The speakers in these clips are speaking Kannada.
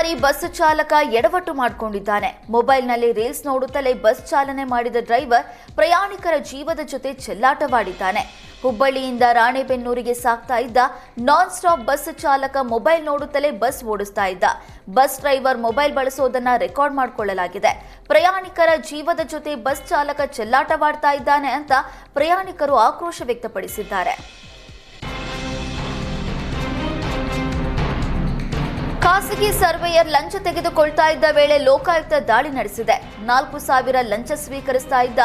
ಬಾರಿ ಬಸ್ ಚಾಲಕ ಎಡವಟ್ಟು ಮಾಡಿಕೊಂಡಿದ್ದಾನೆ. ಮೊಬೈಲ್ನಲ್ಲಿ ರೀಲ್ಸ್ ನೋಡುತ್ತಲೇ ಬಸ್ ಚಾಲನೆ ಮಾಡಿದ ಡ್ರೈವರ್ ಪ್ರಯಾಣಿಕರ ಜೀವದ ಜೊತೆ ಚೆಲ್ಲಾಟವಾಡಿದ್ದಾನೆ. ಹುಬ್ಬಳ್ಳಿಯಿಂದ ರಾಣೆಬೆನ್ನೂರಿಗೆ ಸಾಗ್ತಾ ಇದ್ದ ನಾನ್ ಸ್ಟಾಪ್ ಬಸ್ ಚಾಲಕ ಮೊಬೈಲ್ ನೋಡುತ್ತಲೇ ಬಸ್ ಓಡಿಸ್ತಾ ಇದ್ದ. ಬಸ್ ಡ್ರೈವರ್ ಮೊಬೈಲ್ ಬಳಸೋದನ್ನ ರೆಕಾರ್ಡ್ ಮಾಡಿಕೊಳ್ಳಲಾಗಿದೆ. ಪ್ರಯಾಣಿಕರ ಜೀವದ ಜೊತೆ ಬಸ್ ಚಾಲಕ ಚೆಲ್ಲಾಟವಾಡ್ತಾ ಇದ್ದಾನೆ ಅಂತ ಪ್ರಯಾಣಿಕರು ಆಕ್ರೋಶ ವ್ಯಕ್ತಪಡಿಸಿದ್ದಾರೆ. ಖಾಸಗಿ ಸರ್ವೇಯರ್ ಲಂಚ ತೆಗೆದುಕೊಳ್ತಾ ಇದ್ದ ವೇಳೆ ಲೋಕಾಯುಕ್ತ ದಾಳಿ ನಡೆಸಿದೆ. 4,000 ಲಂಚ ಸ್ವೀಕರಿಸ್ತಾ ಇದ್ದ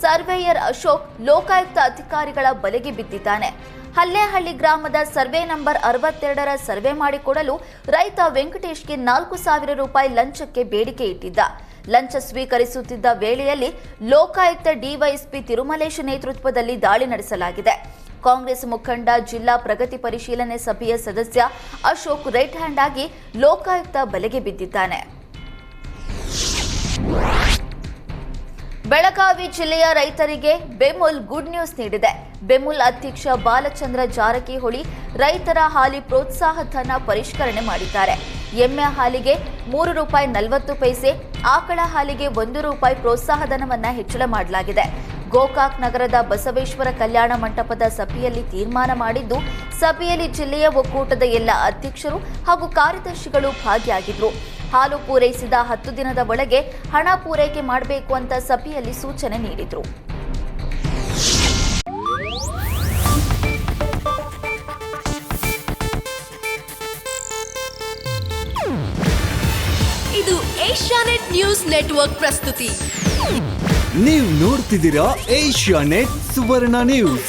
ಸರ್ವೇಯರ್ ಅಶೋಕ್ ಲೋಕಾಯುಕ್ತ ಅಧಿಕಾರಿಗಳ ಬಲೆಗೆ ಬಿದ್ದಿದ್ದಾನೆ. ಹಲ್ಲೇಹಳ್ಳಿ ಗ್ರಾಮದ ಸರ್ವೆ ನಂಬರ್ 62ರ ಸರ್ವೆ ಮಾಡಿಕೊಡಲು ರೈತ ವೆಂಕಟೇಶ್ಗೆ 4,000 ರೂಪಾಯಿ ಲಂಚಕ್ಕೆ ಬೇಡಿಕೆ ಇಟ್ಟಿದ್ದ. ಲಂಚ ಸ್ವೀಕರಿಸುತ್ತಿದ್ದ ವೇಳೆಯಲ್ಲಿ ಲೋಕಾಯುಕ್ತ ಡಿವೈಎಸ್ಪಿ ತಿರುಮಲೇಶ್ ನೇತೃತ್ವದಲ್ಲಿ ದಾಳಿ ನಡೆಸಲಾಗಿದೆ. ಕಾಂಗ್ರೆಸ್ ಮುಖಂಡ ಜಿಲ್ಲಾ ಪ್ರಗತಿ ಪರಿಶೀಲನೆ ಸಭೆಯ ಸದಸ್ಯ ಅಶೋಕ್ ರೈಟ್ ಹ್ಯಾಂಡ್ ಆಗಿ ಲೋಕಾಯುಕ್ತ ಬಲೆಗೆ ಬಿದ್ದಿದ್ದಾನೆ. ಬೆಳಗಾವಿ ಜಿಲ್ಲೆಯ ರೈತರಿಗೆ ಬೆಮೂಲ್ ಗುಡ್ ನ್ಯೂಸ್ ನೀಡಿದೆ. ಬೆಮೂಲ್ ಅಧ್ಯಕ್ಷ ಬಾಲಚಂದ್ರ ಜಾರಕಿಹೊಳಿ ರೈತರ ಹಾಲಿ ಪ್ರೋತ್ಸಾಹ ಧನ ಪರಿಷ್ಕರಣೆ ಮಾಡಿದ್ದಾರೆ. ಎಮ್ಮೆ ಹಾಲಿಗೆ ₹3.40, ಆಕಳ ಹಾಲಿಗೆ ₹1 ಪ್ರೋತ್ಸಾಹಧನವನ್ನು ಹೆಚ್ಚಳ ಮಾಡಲಾಗಿದೆ. ಗೋಕಾಕ್ ನಗರದ ಬಸವೇಶ್ವರ ಕಲ್ಯಾಣ ಮಂಟಪದ ಸಭೆಯಲ್ಲಿ ತೀರ್ಮಾನ ಮಾಡಿದ್ದು, ಸಭೆಯಲ್ಲಿ ಜಿಲ್ಲೆಯ ಒಕ್ಕೂಟದ ಎಲ್ಲ ಅಧ್ಯಕ್ಷರು ಹಾಗೂ ಕಾರ್ಯದರ್ಶಿಗಳು ಭಾಗಿಯಾಗಿದ್ದರು. ಹಾಲು ಪೂರೈಸಿದ 10 ದಿನದ ಒಳಗೆ ಹಣ ಪೂರೈಕೆ ಮಾಡಬೇಕು ಅಂತ ಸಭೆಯಲ್ಲಿ ಸೂಚನೆ ನೀಡಿದರು. ಇದು ಏಷ್ಯಾನೆಟ್ ನ್ಯೂಸ್ ನೆಟ್ವರ್ಕ್ ಪ್ರಸ್ತುತಿ. ನೀವು ನೋಡ್ತಿದ್ದೀರಾ ಏಷ್ಯಾನೆಟ್ ಸುವರ್ಣ ನ್ಯೂಸ್.